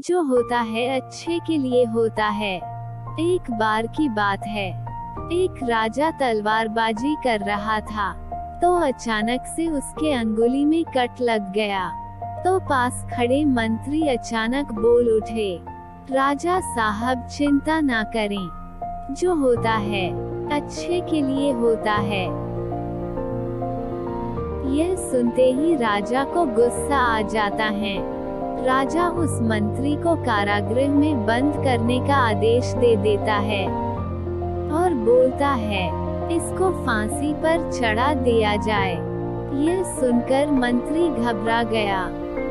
जो होता है अच्छे के लिए होता है। एक बार की बात है, एक राजा तलवारबाजी कर रहा था, तो अचानक से उसके अंगुली में कट लग गया। तो पास खड़े मंत्री अचानक बोल उठे, राजा साहब चिंता ना करें, जो होता है अच्छे के लिए होता है। यह सुनते ही राजा को गुस्सा आ जाता है। राजा उस मंत्री को कारागृह में बंद करने का आदेश दे देता है और बोलता है, इसको फांसी पर चढ़ा दिया जाए। यह सुनकर मंत्री घबरा गया।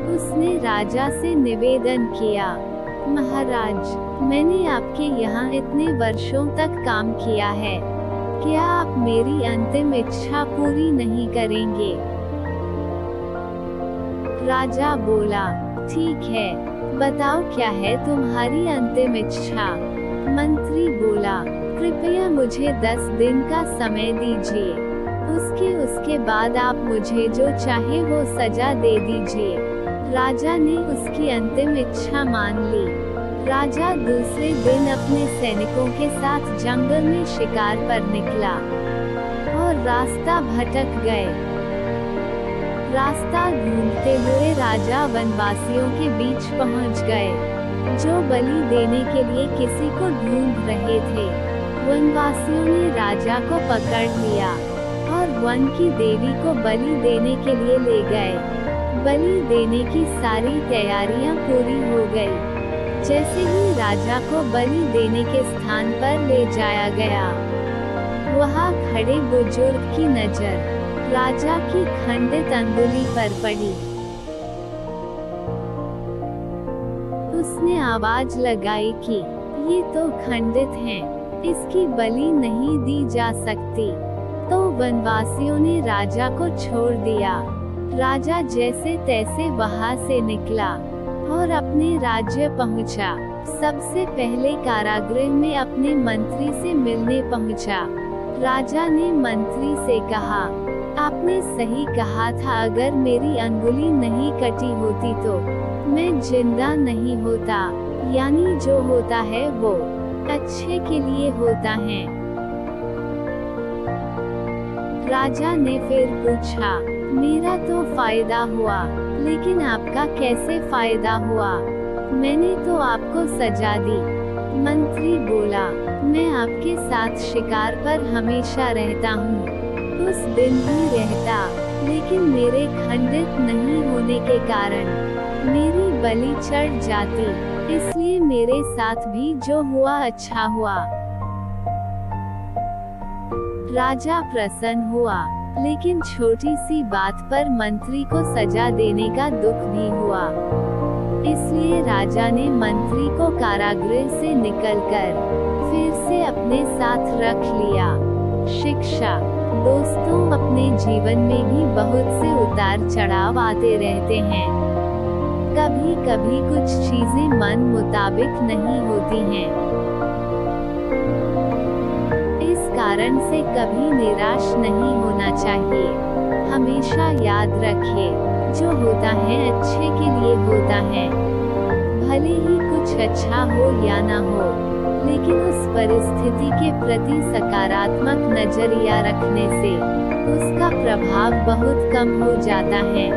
उसने राजा से निवेदन किया, महाराज, मैंने आपके यहाँ इतने वर्षों तक काम किया है, क्या आप मेरी अंतिम इच्छा पूरी नहीं करेंगे? राजा बोला, ठीक है, बताओ क्या है तुम्हारी अंतिम इच्छा? मंत्री बोला, कृपया मुझे 10 दिन का समय दीजिए, उसके बाद आप मुझे जो चाहे वो सजा दे दीजिए। राजा ने उसकी अंतिम इच्छा मान ली। राजा दूसरे दिन अपने सैनिकों के साथ जंगल में शिकार पर निकला और रास्ता भटक गए। रास्ता ढूंढते हुए राजा वनवासियों के बीच पहुंच गए, जो बलि देने के लिए किसी को ढूंढ रहे थे। वनवासियों ने राजा को पकड़ लिया और वन की देवी को बलि देने के लिए ले गए। बलि देने की सारी तैयारियां पूरी हो गई। जैसे ही राजा को बलि देने के स्थान पर ले जाया गया, वहां खड़े बुजुर्ग की नजर राजा की खंडित अंगुली पर पड़ी। उसने आवाज लगाई कि ये तो खंडित है, इसकी बलि नहीं दी जा सकती। तो वनवासियों ने राजा को छोड़ दिया। राजा जैसे तैसे वहां से निकला और अपने राज्य पहुंचा। सबसे पहले कारागृह में अपने मंत्री से मिलने पहुंचा। राजा ने मंत्री से कहा, आपने सही कहा था, अगर मेरी अंगुली नहीं कटी होती तो मैं जिंदा नहीं होता। यानी जो होता है वो अच्छे के लिए होता है। राजा ने फिर पूछा, मेरा तो फायदा हुआ, लेकिन आपका कैसे फायदा हुआ? मैंने तो आपको सजा दी। मंत्री बोला, मैं आपके साथ शिकार पर हमेशा रहता हूँ, उस दिन भी रहता, लेकिन मेरे खंडित नहीं होने के कारण मेरी बलि चढ़ जाती, इसलिए मेरे साथ भी जो हुआ अच्छा हुआ। राजा प्रसन्न हुआ, लेकिन छोटी सी बात पर मंत्री को सजा देने का दुख भी हुआ। इसलिए राजा ने मंत्री को कारागृह से निकलकर फिर से अपने साथ रख लिया। शिक्षा। दोस्तों, अपने जीवन में भी बहुत से उतार चढ़ाव आते रहते हैं। कभी कभी कुछ चीजें मन मुताबिक नहीं होती हैं। इस कारण से कभी निराश नहीं होना चाहिए। हमेशा याद रखिए, जो होता है अच्छे के लिए होता है। भले ही कुछ अच्छा हो या ना हो, लेकिन उस परिस्थिति के प्रति सकारात्मक नजरिया रखने से उसका प्रभाव बहुत कम हो जाता है।